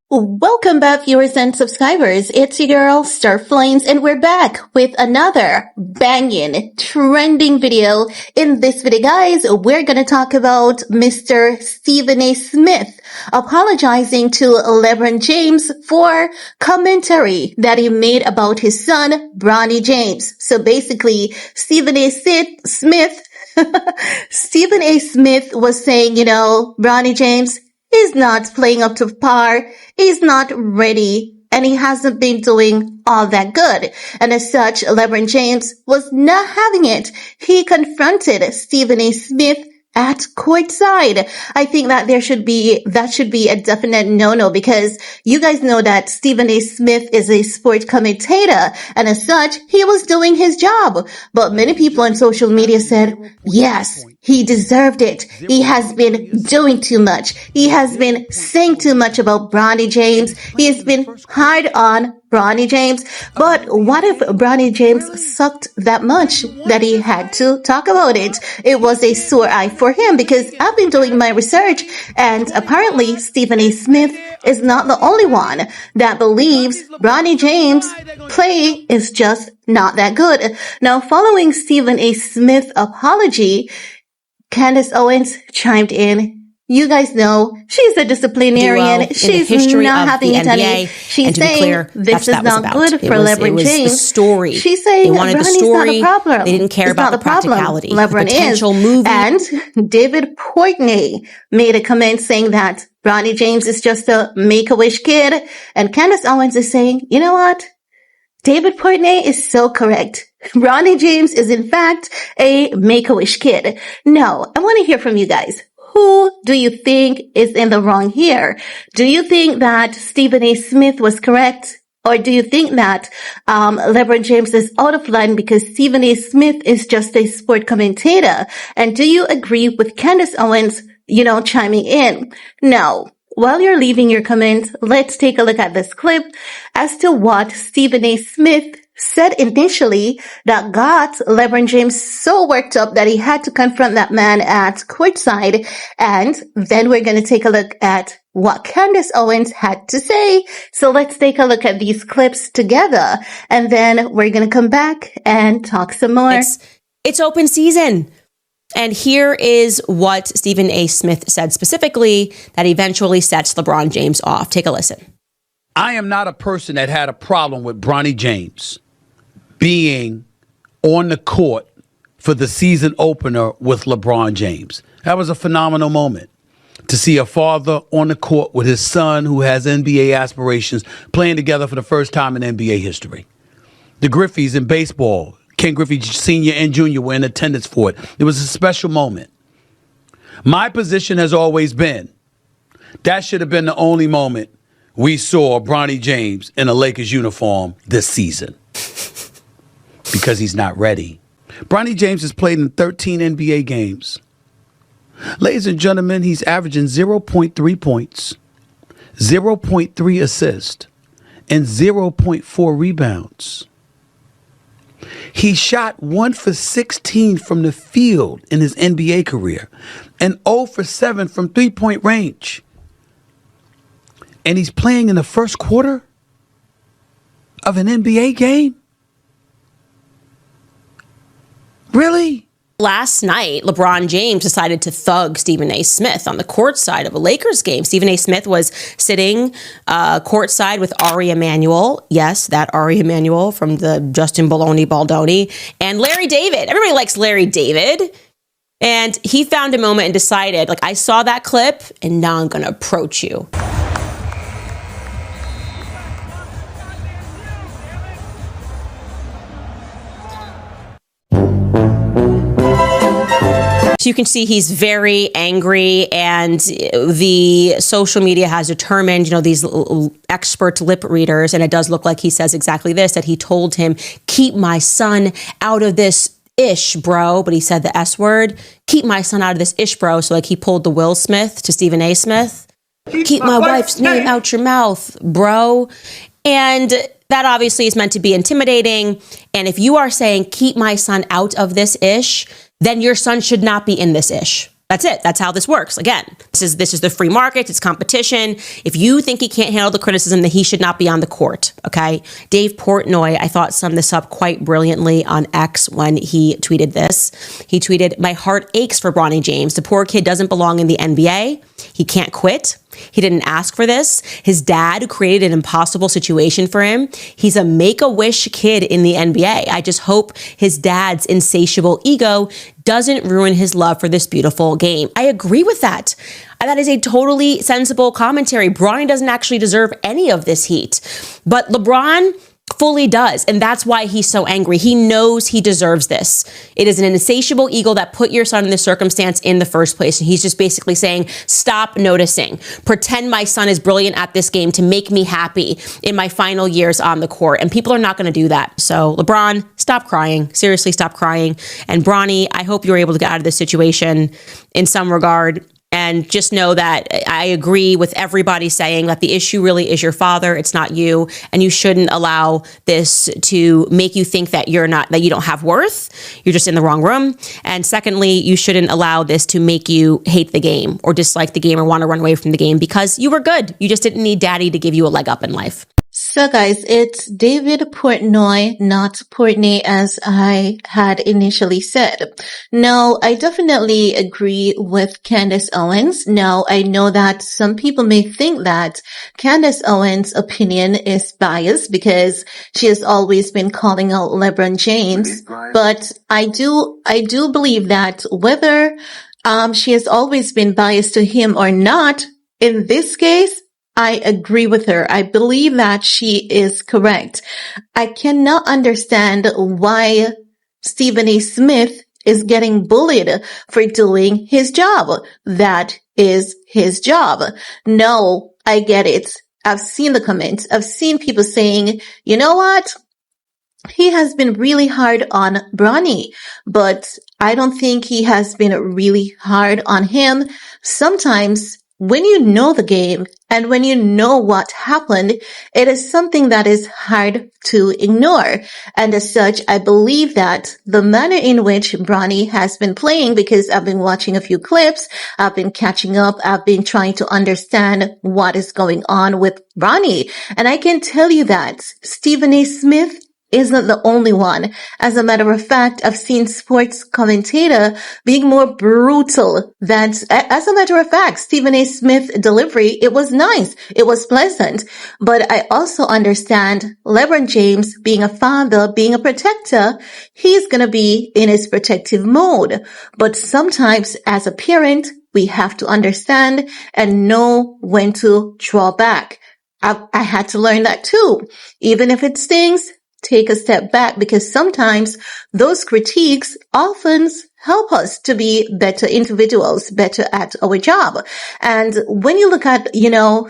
Welcome back, viewers and subscribers. It's your girl, Starflames, and we're back with another banging, trending video. In this video, guys, we're gonna talk about Mr. Stephen A. Smith apologizing to LeBron James for commentary that he made about his son, Bronny James. So basically, Stephen A. Smith Stephen A. Smith was saying, Bronny James, he's not playing up to par. He's not ready, and he hasn't been doing all that good. And as such, LeBron James was not having it. He confronted Stephen A. Smith at courtside. I think that should be a definite no-no, because you guys know that Stephen A. Smith is a sport commentator, and as such, he was doing his job. But many people on social media said, yes, he deserved it. He has been doing too much. He has been saying too much about Bronny James. He has been hard on Bronny James. But what if Bronny James sucked that much that he had to talk about it? It was a sore eye for him, because I've been doing my research, and apparently Stephen A. Smith is not the only one that believes Bronny James' play is just not that good. Now, following Stephen A. Smith's apology, Candaceowens chimed in. You guys know she's a disciplinarian. She's not having it any. She's saying this is not good for LeBron James. Story. She's saying LeBron's not the problem. They didn't care about the practicality. LeBron is. And David Portnoy made a comment saying that Bronny James is just a make-a-wish kid. And Candaceowens is saying, you know what? David Portnoy is so correct. Bronny James is in fact a make-a-wish kid. Now, I want to hear from you guys. Who do you think is in the wrong here? Do you think that Stephen A. Smith was correct? Or do you think that LeBron James is out of line because Stephen A. Smith is just a sport commentator? And do you agree with Candaceowens, chiming in? Now, while you're leaving your comment, let's take a look at this clip as to what Stephen A. Smith said initially that got LeBron James so worked up that he had to confront that man at courtside. And then we're going to take a look at what Candaceowens had to say. So let's take a look at these clips together, and then we're going to come back and talk some more. It's open season. And here is what Stephen A. Smith said specifically that eventually sets LeBron James off. Take a listen. I am not a person that had a problem with Bronny James being on the court for the season opener with LeBron James. That was a phenomenal moment to see a father on the court with his son who has NBA aspirations playing together for the first time in NBA history. The Griffeys in baseball, Ken Griffey Sr. and Jr. were in attendance for it. It was a special moment. My position has always been that should have been the only moment we saw Bronny James in a Lakers uniform this season, because he's not ready. Bronny James has played in 13 NBA games. Ladies and gentlemen, he's averaging 0.3 points, 0.3 assists, and 0.4 rebounds. He shot 1 for 16 from the field in his NBA career and 0 for 7 from three-point range. And he's playing in the first quarter of an NBA game? Really? Last night, LeBron James decided to thug Stephen A. Smith on the courtside of a Lakers game. Stephen A. Smith was sitting courtside with Ari Emanuel. Yes, that Ari Emanuel from the Justin Baldoni, and Larry David. Everybody likes Larry David. And he found a moment and decided, I saw that clip, and now I'm going to approach you. So you can see he's very angry, and the social media has determined, these expert lip readers, and it does look like he says exactly this, that he told him, keep my son out of this ish, bro. But he said the S word, keep my son out of this ish, bro. So he pulled the Will Smith to Stephen A. Smith. Keep my wife's name out your mouth, bro. And that obviously is meant to be intimidating. And if you are saying, keep my son out of this ish, then your son should not be in this ish. That's it. That's how this works. Again, this is the free market. It's competition. If you think he can't handle the criticism, then he should not be on the court. Okay. Dave Portnoy, I thought, summed this up quite brilliantly on X when he tweeted this. He tweeted, "My heart aches for Bronny James. The poor kid doesn't belong in the NBA. He can't quit. He didn't ask for this. His dad created an impossible situation for him. He's a make-a-wish kid in the NBA. I just hope his dad's insatiable ego doesn't ruin his love for this beautiful game." I agree with that. That is a totally sensible commentary. Bronny doesn't actually deserve any of this heat, but LeBron fully does. And that's why he's so angry. He knows he deserves this. It is an insatiable ego that put your son in this circumstance in the first place. And he's just basically saying, stop noticing. Pretend my son is brilliant at this game to make me happy in my final years on the court. And people are not going to do that. So LeBron, stop crying. Seriously, stop crying. And Bronny, I hope you're able to get out of this situation in some regard. And just know that I agree with everybody saying that the issue really is your father. It's not you. And you shouldn't allow this to make you think that that you don't have worth. You're just in the wrong room. And secondly, you shouldn't allow this to make you hate the game or dislike the game or want to run away from the game because you were good. You just didn't need daddy to give you a leg up in life. So guys, it's David Portnoy, not Portney, as I had initially said. No, I definitely agree with Candaceowens. Now, I know that some people may think that Candaceowens' opinion is biased because she has always been calling out LeBron James, but I do believe that whether she has always been biased to him or not, in this case, I agree with her. I believe that she is correct. I cannot understand why Stephen A. Smith is getting bullied for doing his job. That is his job. No, I get it. I've seen the comments. I've seen people saying, you know what? He has been really hard on Bronny, but I don't think he has been really hard on him. Sometimes when you know the game and when you know what happened, it is something that is hard to ignore. And as such, I believe that the manner in which Bronny has been playing, because I've been watching a few clips, I've been catching up, I've been trying to understand what is going on with Bronny. And I can tell you that Stephen A. Smith isn't the only one. As a matter of fact, I've seen sports commentator being more brutal than, as a matter of fact, Stephen A. Smith's delivery, it was nice. It was pleasant. But I also understand LeBron James being a father, being a protector, he's going to be in his protective mode. But sometimes as a parent, we have to understand and know when to draw back. I had to learn that too. Even if it stings, take a step back, because sometimes those critiques often help us to be better individuals, better at our job. And when you look at,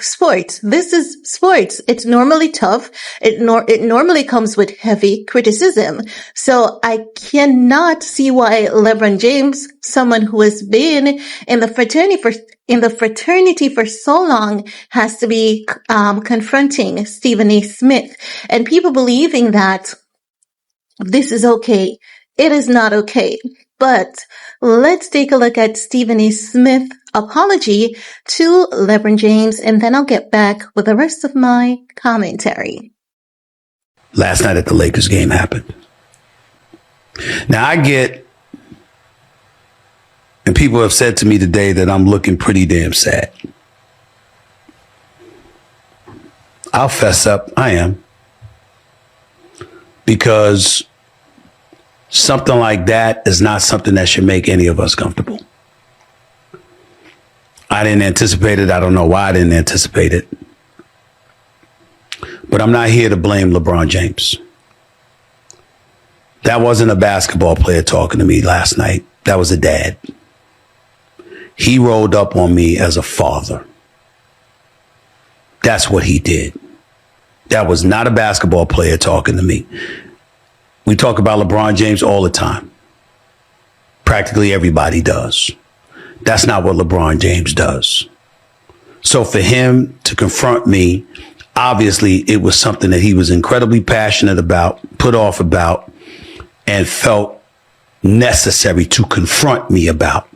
sports, this is sports. It's normally tough. It normally comes with heavy criticism. So I cannot see why LeBron James, someone who has been in the fraternity for so long, has to be confronting Stephen A. Smith, and people believing that this is okay. It is not okay. But let's take a look at Stephen A. Smith's apology to LeBron James, and then I'll get back with the rest of my commentary. Last night at the Lakers game happened. Now I get, and people have said to me today that I'm looking pretty damn sad. I'll fess up, I am. Because something like that is not something that should make any of us comfortable. I didn't anticipate it. I don't know why I didn't anticipate it. But I'm not here to blame LeBron James. That wasn't a basketball player talking to me last night. That was a dad. He rolled up on me as a father. That's what he did. That was not a basketball player talking to me. We talk about LeBron James all the time. Practically everybody does. That's not what LeBron James does. So for him to confront me, obviously it was something that he was incredibly passionate about, put off about, and felt necessary to confront me about.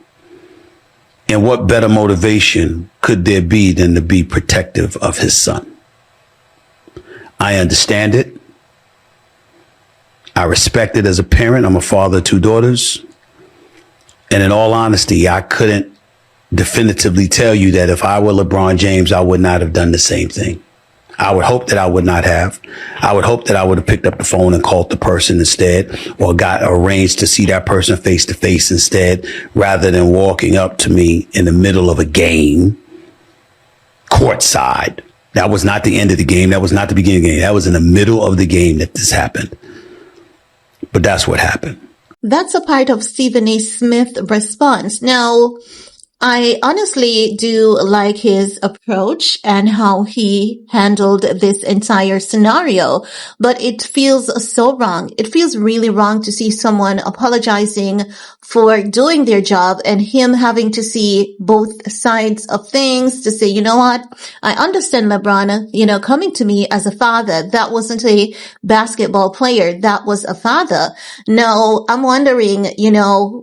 And what better motivation could there be than to be protective of his son? I understand it. I respect it as a parent. I'm a father of 2 daughters. And in all honesty, I couldn't definitively tell you that if I were LeBron James, I would not have done the same thing. I would hope that I would not have. I would hope that I would have picked up the phone and called the person instead, or got arranged to see that person face to face instead, rather than walking up to me in the middle of a game, courtside. That was not the end of the game. That was not the beginning of the game. That was in the middle of the game that this happened. But that's what happened. That's a part of Stephen A. Smith's response. Now, I honestly do like his approach and how he handled this entire scenario, but it feels so wrong. It feels really wrong to see someone apologizing for doing their job and him having to see both sides of things to say, you know what? I understand LeBron, coming to me as a father. That wasn't a basketball player. That was a father. Now, I'm wondering,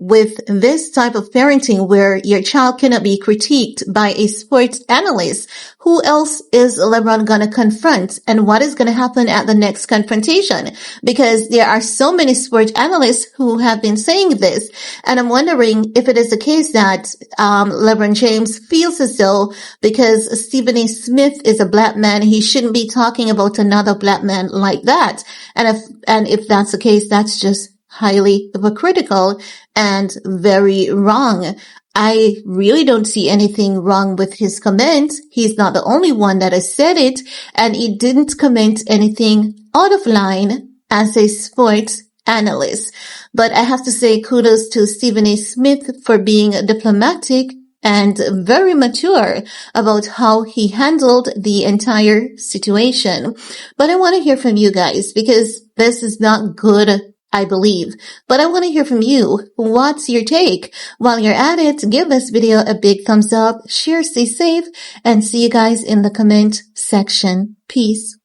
with this type of parenting where your child cannot be critiqued by a sports analyst, who else is LeBron going to confront, and what is going to happen at the next confrontation? Because there are so many sports analysts who have been saying this, and I'm wondering if it is the case that LeBron James feels as though because Stephen A. Smith is a black man, he shouldn't be talking about another black man like that. And if that's the case, that's just highly hypocritical and very wrong. I really don't see anything wrong with his comment. He's not the only one that has said it, and he didn't comment anything out of line as a sports analyst. But I have to say kudos to Stephen A. Smith for being diplomatic and very mature about how he handled the entire situation. But I want to hear from you guys, because this is not good, I believe. But I want to hear from you. What's your take? While you're at it, give this video a big thumbs up, share, stay safe, and see you guys in the comment section. Peace.